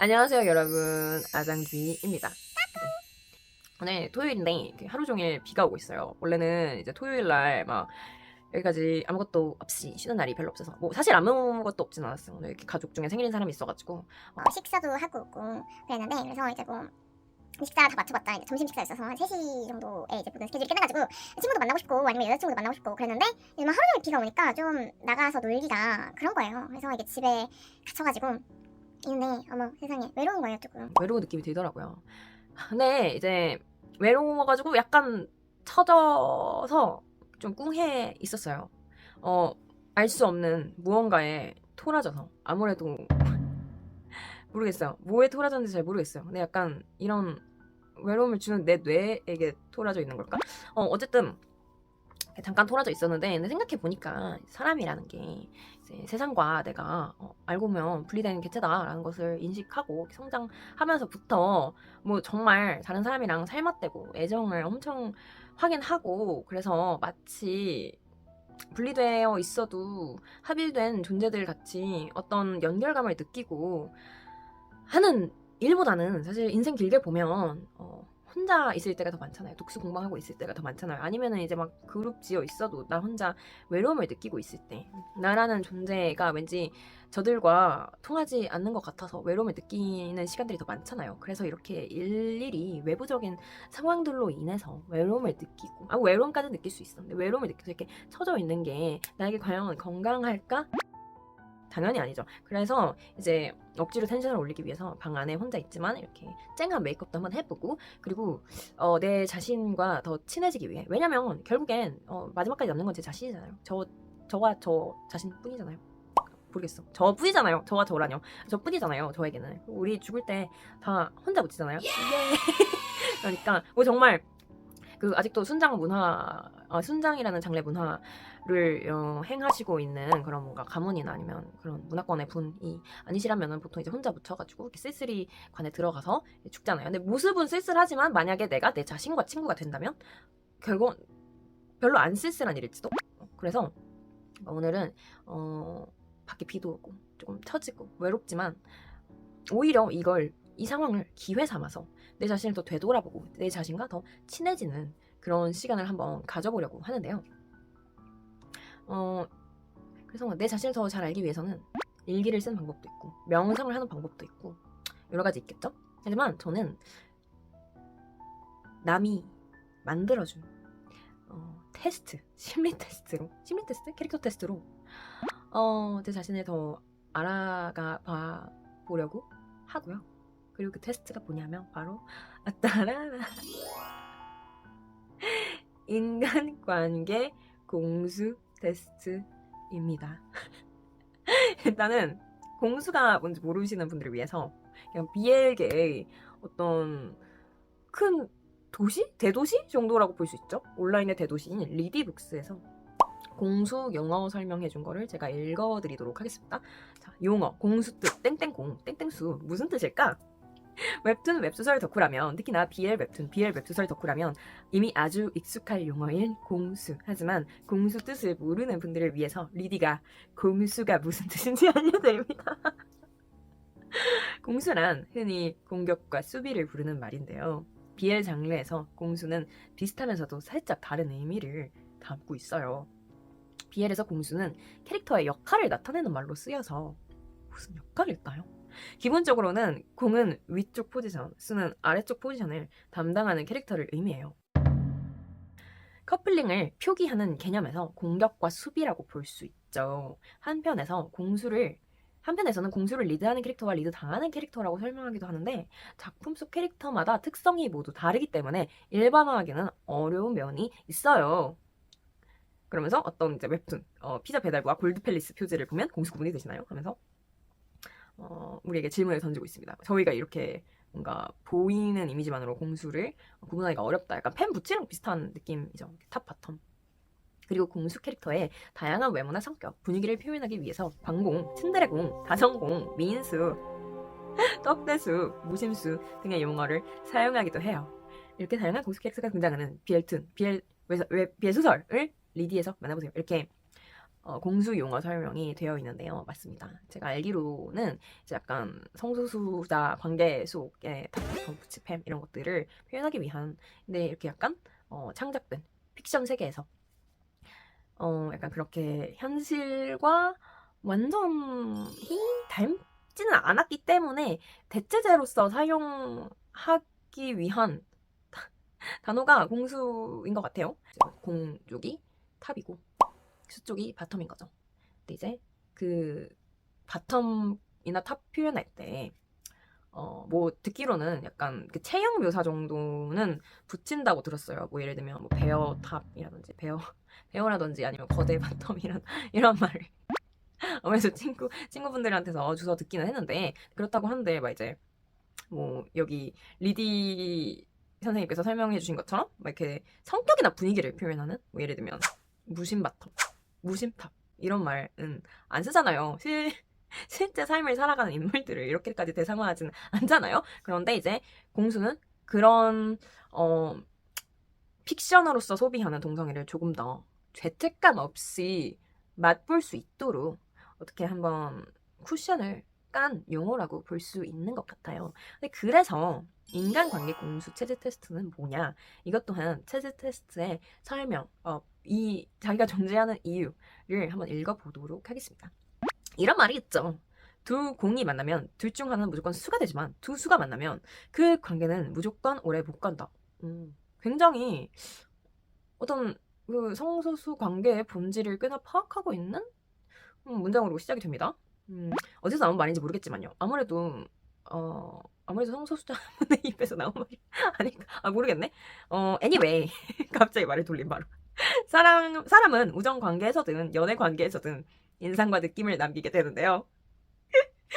안녕하세요 여러분, 아장주의입니다. 오늘 토요일인데 하루 종일 비가 오고 있어요. 원래는 이제 토요일날 막 여기까지 아무것도 없이 쉬는 날이 별로 없어서 뭐 사실 아무것도 없진 않았어요. 오늘 이렇게 가족 중에 생일인 사람이 있어가지고 식사도 하고 오고 그랬는데, 그래서 이제 뭐 식사 다 맞춰봤자 이제 점심 식사 있어서 한 3시 정도에 이제 모든 스케줄이 끝나가지고 친구도 만나고 싶고 아니면 여자친구도 만나고 싶고 그랬는데, 이제 막 하루 종일 비가 오니까 좀 나가서 놀기가 그런 거예요. 그래서 이게 집에 갇혀가지고 있는데, 어머 세상에 외로운 거예요 조금. 외로운 느낌이 들더라고요. 근데 이제 외로워가지고 약간 처져서 좀 꿍해 있었어요. 알 수 없는 무언가에 토라져서 아무래도 모르겠어요. 뭐에 토라졌는지 잘 모르겠어요. 근데 약간 이런 외로움을 주는 내 뇌에게 토라져 있는 걸까? 어쨌든 잠깐 토라져 있었는데, 근데 생각해보니까 사람이라는 게 이제 세상과 내가 알고 보면 분리되는 개체다라는 것을 인식하고 성장하면서부터 뭐 정말 다른 사람이랑 삶았대고 애정을 엄청 확인하고, 그래서 마치 분리되어 있어도 합일된 존재들 같이 어떤 연결감을 느끼고 하는 일보다는 사실 인생 길게 보면 혼자 있을 때가 더 많잖아요. 독수 공방하고 있을 때가 더 많잖아요. 아니면은 이제 막 그룹 지어 있어도 나 혼자 외로움을 느끼고 있을 때, 나라는 존재가 왠지 저들과 통하지 않는 것 같아서 외로움을 느끼는 시간들이 더 많잖아요. 그래서 이렇게 일일이 외부적인 상황들로 인해서 외로움을 느끼고, 외로움까지 느낄 수 있었는데 외로움을 느껴서 이렇게 처져 있는 게 나에게 과연 건강할까? 당연히 아니죠. 그래서 이제 억지로 텐션을 올리기 위해서 방 안에 혼자 있지만 이렇게 쨍한 메이크업도 한번 해보고, 그리고 내 자신과 더 친해지기 위해, 왜냐면 결국엔 마지막까지 남는 건 제 자신이잖아요. 저와 저 자신뿐이잖아요. 모르겠어. 저뿐이잖아요. 저와 저라뇨. 저뿐이잖아요. 저에게는. 우리 죽을 때 다 혼자 묻히잖아요. 예. 그러니까 뭐 정말 그 아직도 순장 문화, 순장이라는 장르 문화를 행하시고 있는 그런 뭔가 가문이나 아니면 그런 문화권의 분이 아니시라면은 보통 이제 혼자 묻혀가지고 이렇게 쓸쓸이관에 들어가서 죽잖아요. 근데 모습은 쓸쓸하지만 만약에 내가 내 자신과 친구가 된다면 결국은 별로 안 쓸쓸한 일일지도. 그래서 오늘은 밖에 비도 오고 조금 처지고 외롭지만 오히려 이 상황을 기회 삼아서 내 자신을 더 되돌아보고 내 자신과 더 친해지는 그런 시간을 한번 가져보려고 하는데요. 그래서 내 자신을 더 잘 알기 위해서는 일기를 쓰는 방법도 있고 명상을 하는 방법도 있고 여러 가지 있겠죠? 하지만 저는 남이 만들어준 테스트, 심리 테스트, 캐릭터 테스트로 제 자신을 더 알아가 보려고 하고요. 그리고 그 테스트가 뭐냐면 바로 따라라 인간관계 공수 테스트입니다. 일단은 공수가 뭔지 모르시는 분들을 위해서 그냥 BL계의 어떤 큰 도시? 대도시? 정도라고 볼 수 있죠. 온라인의 대도시인 리디북스에서 공수 영어 설명해준 거를 제가 읽어드리도록 하겠습니다. 자, 용어 공수 뜻 땡땡공 땡땡수 무슨 뜻일까? 웹툰 웹소설 덕후라면, 특히나 BL 웹툰 BL 웹소설 덕후라면 이미 아주 익숙할 용어인 공수. 하지만 공수 뜻을 모르는 분들을 위해서 리디가 공수가 무슨 뜻인지 알려드립니다. 공수란 흔히 공격과 수비를 부르는 말인데요. BL 장르에서 공수는 비슷하면서도 살짝 다른 의미를 담고 있어요. BL에서 공수는 캐릭터의 역할을 나타내는 말로 쓰여서 무슨 역할일까요? 기본적으로는 공은 위쪽 포지션, 수는 아래쪽 포지션을 담당하는 캐릭터를 의미해요. 커플링을 표기하는 개념에서 공격과 수비라고 볼 수 있죠. 한편에서는 공수를 리드하는 캐릭터와 리드 당하는 캐릭터라고 설명하기도 하는데, 작품 속 캐릭터마다 특성이 모두 다르기 때문에 일반화하기는 어려운 면이 있어요. 그러면서 어떤 이제 웹툰, 피자 배달부와 골드팰리스 표지를 보면 공수 구분이 되시나요? 하면서 우리에게 질문을 던지고 있습니다. 저희가 이렇게 뭔가 보이는 이미지만으로 공수를 구분하기가 어렵다. 약간 펜 부치랑 비슷한 느낌이죠. 탑, 바텀. 그리고 공수 캐릭터의 다양한 외모나 성격, 분위기를 표현하기 위해서 방공, 츤데레공, 다정공, 미인수, 떡대수, 무심수 등의 용어를 사용하기도 해요. 이렇게 다양한 공수 캐릭터가 등장하는 BL툰, BL 소설을 리디에서 만나보세요. 이렇게 공수 용어 설명이 되어 있는데요. 맞습니다. 제가 알기로는 이제 약간 성소수자 관계 속의 탑, 부츠팸 이런 것들을 표현하기 위한 근데 이렇게 약간 창작된 픽션 세계에서 약간 그렇게 현실과 완전히 닮지는 않았기 때문에 대체제로서 사용하기 위한 단어가 공수인 것 같아요. 공 쪽이 탑이고 수 쪽이 바텀인 거죠. 근데 이제 그 바텀이나 탑 표현할 때 뭐 듣기로는 약간 그 체형 묘사 정도는 붙인다고 들었어요. 뭐 예를 들면 뭐 베어 탑이라든지 베어라든지 아니면 거대 바텀 이런 말을 아무래도 친구분들한테서 주워 듣기는 했는데 그렇다고 하는데 막 이제 뭐 여기 리디 선생님께서 설명해 주신 것처럼 막 이렇게 성격이나 분위기를 표현하는 뭐 예를 들면 무심바텀, 무심탑 이런 말은 안 쓰잖아요. 실제 삶을 살아가는 인물들을 이렇게까지 대상화하지는 않잖아요. 그런데 이제 공수는 그런 픽션으로서 소비하는 동성애를 조금 더 죄책감 없이 맛볼 수 있도록 어떻게 한번 쿠션을 깐 용어라고 볼 수 있는 것 같아요. 근데 그래서 인간관계 공수 체질 테스트는 뭐냐? 이것 또한 체질 테스트의 설명, 이 자기가 존재하는 이유를 한번 읽어보도록 하겠습니다. 이런 말이 있죠. 두 공이 만나면 둘 중 하나는 무조건 수가 되지만 두 수가 만나면 그 관계는 무조건 오래 못 간다. 굉장히 어떤 그 성소수 관계의 본질을 꽤나 파악하고 있는 문장으로 시작이 됩니다. 어디서 나온 말인지 모르겠지만요. 아무래도 성소수자분의 입에서 나온 말이 아닐까? 모르겠네. anyway 갑자기 말을 돌린 바로. 사람은 우정 관계에서든 연애 관계에서든 인상과 느낌을 남기게 되는데요.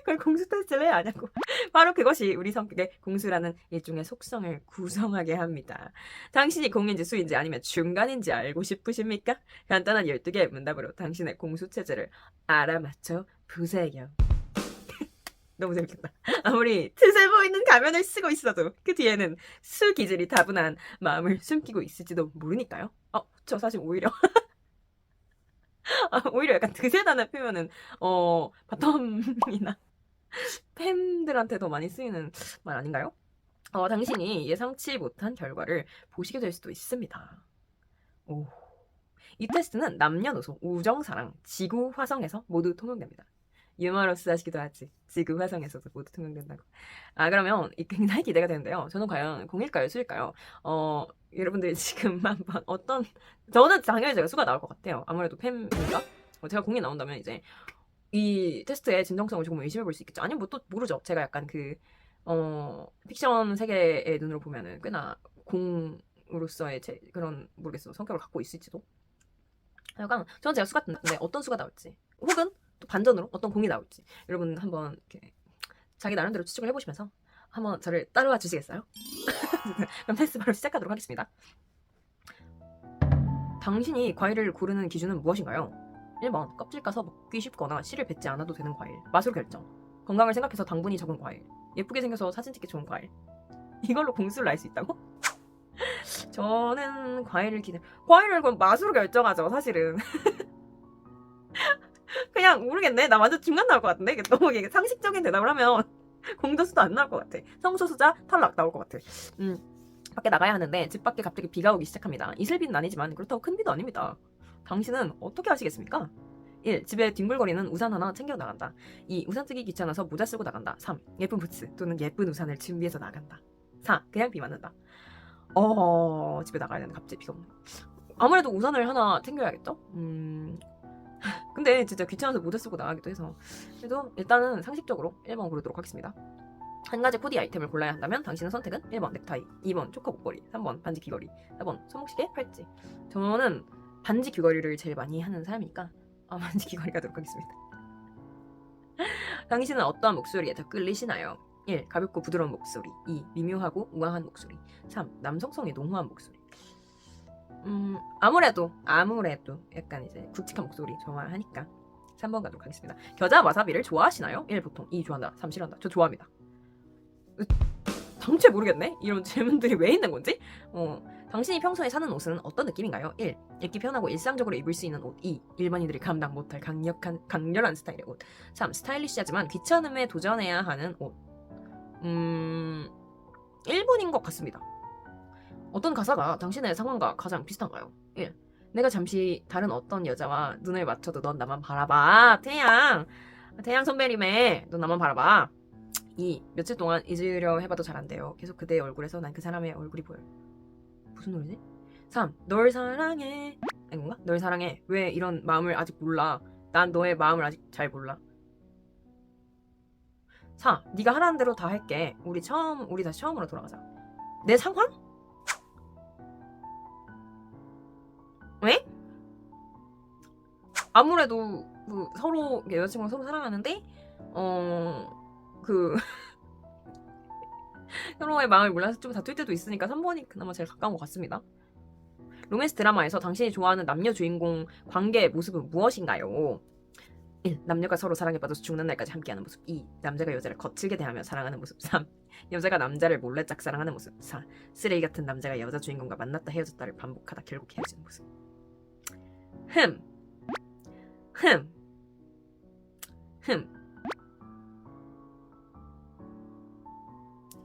그걸 공수 테스트를 왜 하냐고. 바로 그것이 우리 성격의 공수라는 일종의 속성을 구성하게 합니다. 당신이 공인지 수인지 아니면 중간인지 알고 싶으십니까? 간단한 12개의 문답으로 당신의 공수 체제를 알아맞혀 보세요. 너무 재밌겠다. 아무리 틈새 보이는 가면을 쓰고 있어도 그 뒤에는 수 기질이 다분한 마음을 숨기고 있을지도 모르니까요. 저 사실 오히려 오히려 약간 드세다는 표현은 바텀이나 팬들한테 더 많이 쓰이는 말 아닌가요? 당신이 예상치 못한 결과를 보시게 될 수도 있습니다. 오. 이 테스트는 남녀노소, 우정, 사랑, 지구, 화성에서 모두 통용됩니다. 유머러스 하시기도 하지. 지구, 화성에서도 모두 통용된다고. 그러면 굉장히 기대가 되는데요. 저는 과연 공일까요, 수일까요? 여러분들 지금 한번 저는 당연히 제가 수가 나올 것 같아요. 아무래도 팸이니까. 제가 공이 나온다면 이제 이 테스트의 진정성을 조금 의심해 볼 수 있겠죠. 아니면 뭐 또 모르죠. 제가 약간 픽션 세계의 눈으로 보면은 꽤나 공으로서의 그런 모르겠어 성격을 갖고 있을지도. 약간 저는 제가 수 같은데 어떤 수가 나올지 혹은 또 반전으로 어떤 공이 나올지 여러분 한번 이렇게 자기 나름대로 추측을 해보시면서 한번 저를 따라와 주시겠어요? 그럼 테스트 바로 시작하도록 하겠습니다. 당신이 과일을 고르는 기준은 무엇인가요? 1번 껍질 까서 먹기 쉽거나 씨를 뱉지 않아도 되는 과일. 맛으로 결정. 건강을 생각해서 당분이 적은 과일. 예쁘게 생겨서 사진 찍기 좋은 과일. 이걸로 공수를 알 수 있다고? 저는 과일을 그럼 맛으로 결정하죠 사실은. 그냥 모르겠네. 나 완전 중간 나올 것 같은데. 너무 상식적인 대답을 하면 공도수도 안 나올 것 같아. 성소수자 탈락 나올 것 같아. 밖에 나가야 하는데 집 밖에 갑자기 비가 오기 시작합니다. 이슬비는 아니지만 그렇다고 큰 비도 아닙니다. 당신은 어떻게 하시겠습니까? 1. 집에 뒹굴거리는 우산 하나 챙겨 나간다. 2. 우산 쓰기 귀찮아서 모자 쓰고 나간다. 3. 예쁜 부츠 또는 예쁜 우산을 준비해서 나간다. 4. 그냥 비 맞는다. 집에 나가야 되는 갑자기 비가 오는. 아무래도 우산을 하나 챙겨야겠죠? 근데 진짜 귀찮아서 모자 쓰고 나가기도 해서 그래도 일단은 상식적으로 1번 고르도록 하겠습니다. 한 가지 코디 아이템을 골라야 한다면 당신의 선택은 1번 넥타이, 2번 초커 목걸이, 3번 반지 귀걸이, 4번 손목시계, 팔찌. 저는 반지 귀걸이를 제일 많이 하는 사람이니까 반지 귀걸이 가도록 하겠습니다. 당신은 어떠한 목소리에 더 끌리시나요? 1. 가볍고 부드러운 목소리. 2. 미묘하고 우아한 목소리. 3. 남성성이 농후한 목소리. 아무래도 약간 이제 굵직한 목소리 좋아하니까 3번 가도록 하겠습니다. 겨자 와사비를 좋아하시나요? 1. 보통. 2. 좋아한다. 3. 싫어한다. 저 좋아합니다. 당최 모르겠네? 이런 질문들이 왜 있는 건지? 당신이 평소에 사는 옷은 어떤 느낌인가요? 1. 입기 편하고 일상적으로 입을 수 있는 옷. 2. 일반인들이 감당 못할 강렬한 스타일의 옷. 3. 스타일리시하지만 귀찮음에 도전해야 하는 옷. 1번인 것 같습니다. 어떤 가사가 당신의 상황과 가장 비슷한가요? 1. 내가 잠시 다른 어떤 여자와 눈을 맞춰도 넌 나만 바라봐. 태양 선배님의 넌 나만 바라봐. 2. 며칠 동안 잊으려 해봐도 잘 안 돼요. 계속 그대의 얼굴에서 난 그 사람의 얼굴이 보여요. 무슨 노래지? 3. 널 사랑해. 아닌가? 널 사랑해. 왜 이런 마음을 아직 몰라? 난 너의 마음을 아직 잘 몰라. 4. 네가 하라는 대로 다 할게. 우리 다시 처음으로 돌아가자. 내 상황? 왜? 아무래도 서로 여자친구랑 서로 사랑하는데 서로의 마음을 몰라서 좀 다툴 때도 있으니까 3번이 그나마 제일 가까운 것 같습니다. 로맨스 드라마에서 당신이 좋아하는 남녀 주인공 관계의 모습은 무엇인가요? 1. 남녀가 서로 사랑에 빠져서 죽는 날까지 함께하는 모습. 2. 남자가 여자를 거칠게 대하며 사랑하는 모습. 3. 여자가 남자를 몰래 짝사랑하는 모습. 4. 쓰레기 같은 남자가 여자 주인공과 만났다 헤어졌다를 반복하다 결국 헤어지는 모습.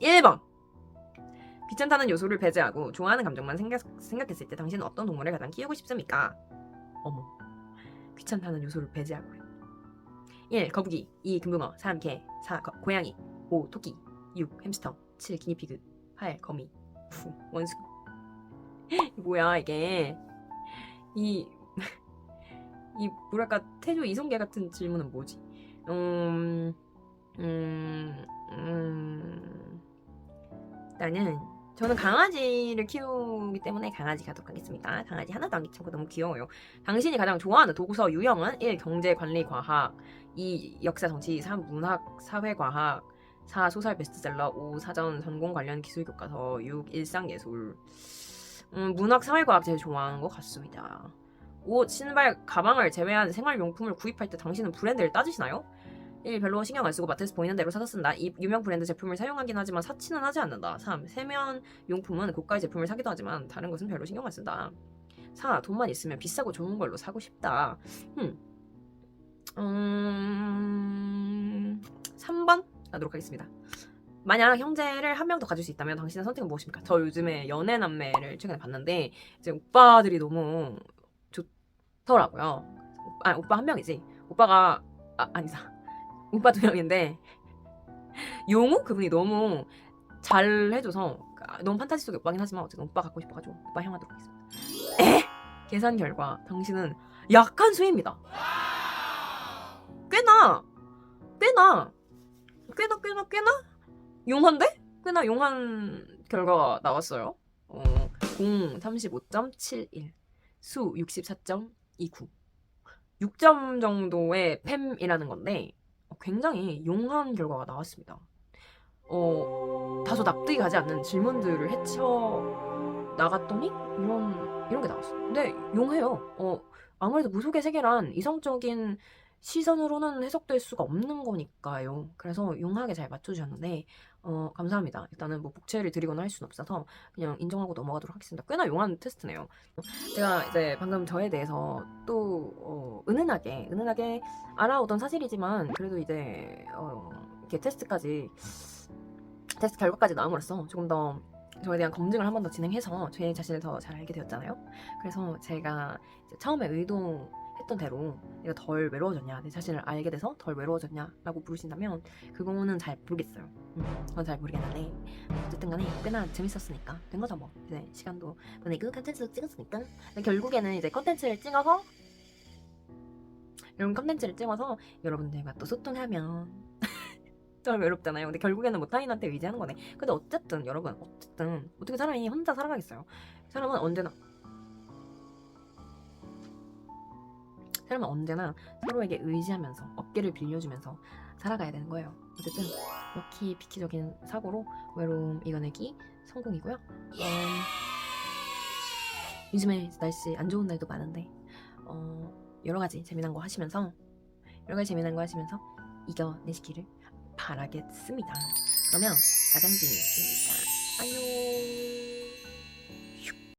1번. 귀찮다는 요소를 배제하고 좋아하는 감정만 생각했을 때 당신은 어떤 동물을 가장 키우고 싶습니까? 어머. 귀찮다는 요소를 배제하고요. 1. 거북이. 2. 금붕어. 3. 개. 4. 고양이. 5. 토끼. 6. 햄스터. 7. 기니피그. 8. 거미. 9. 원수. 뭐야 이게. 이 뭐랄까 태조 이성계 같은 질문은 뭐지? 일단은 저는 강아지를 키우기 때문에 강아지 가도록 하겠습니다. 강아지 하나도 안 귀찮고 너무 귀여워요. 당신이 가장 좋아하는 도구서 유형은 1. 경제관리과학 2. 역사 정치 3. 문학 사회과학 4. 소설 베스트셀러 5. 사전 전공 관련 기술 교과서 6. 일상예술 문학 사회과학 제일 좋아하는 것 같습니다. 5. 신발, 가방을 제외한 생활용품을 구입할 때 당신은 브랜드를 따지시나요? 1. 별로 신경 안 쓰고 마트에서 보이는 대로 사서 쓴다. 2. 유명 브랜드 제품을 사용하긴 하지만 사치는 하지 않는다. 3. 세면 용품은 고가의 제품을 사기도 하지만 다른 것은 별로 신경 안 쓴다. 4. 돈만 있으면 비싸고 좋은 걸로 사고 싶다. 3번 하도록 하겠습니다. 만약 형제를 한 명 더 가질 수 있다면 당신의 선택은 무엇입니까? 저 요즘에 연애남매를 최근에 봤는데 이제 오빠들이 너무 좋더라고요. 오빠 한 명이지. 오빠가 아니다. 오빠 2명인데 용우 그분이 너무 잘 해줘서 너무 판타지 속의 오빠긴 하지만 어쨌든 오빠 갖고 싶어가지고 오빠 향하도록 하겠습니다. 계산 결과 당신은 약한 수입니다. 꽤나 용한데? 꽤나 용한 결과가 나왔어요. 0 35.71 수 64.29 6점 정도의 팸이라는 건데 굉장히 용한 결과가 나왔습니다. 다소 납득이 가지 않는 질문들을 헤쳐 나갔더니 이런 게 나왔어요. 근데 용해요. 아무래도 무속의 세계란 이성적인 시선으로는 해석될 수가 없는 거니까요. 그래서 용하게 잘 맞춰주셨는데 감사합니다. 일단은 뭐 복채를 드리거나 할 수는 없어서 그냥 인정하고 넘어가도록 하겠습니다. 꽤나 용한 테스트네요. 제가 이제 방금 저에 대해서 또 은은하게 알아오던 사실이지만 그래도 이제 이렇게 테스트 결과까지 나옴으로써 조금 더 저에 대한 검증을 한 번 더 진행해서 제 자신을 더 잘 알게 되었잖아요. 그래서 제가 이제 처음에 의도했던 대로 내가 덜 외로워졌냐, 내 자신을 알게 돼서 덜 외로워졌냐라고 물으신다면 그거는 잘 모르겠어요. 그건 잘 모르겠는데 어쨌든 간에 꽤나 재밌었으니까 된 거죠 뭐. 이제 시간도 보내고 컨텐츠도 찍었으니까 결국에는 이제 컨텐츠를 찍어서 여러분들과 또 소통하면 덜 외롭잖아요. 근데 결국에는 뭐 타인한테 의지하는 거네. 근데 어쨌든 여러분 어떻게 사람이 혼자 살아가겠어요. 사람은 언제나 서로에게 의지하면서 어깨를 빌려주면서 살아가야 되는 거예요. 어쨌든 럭키 비키적인 사고로 외로움 이겨내기 성공이고요. 요즘에 날씨 안 좋은 날도 많은데 여러 가지 재미난 거 하시면서 이겨내시기를 바라겠습니다. 그러면 아장진이었습니다. 안녕.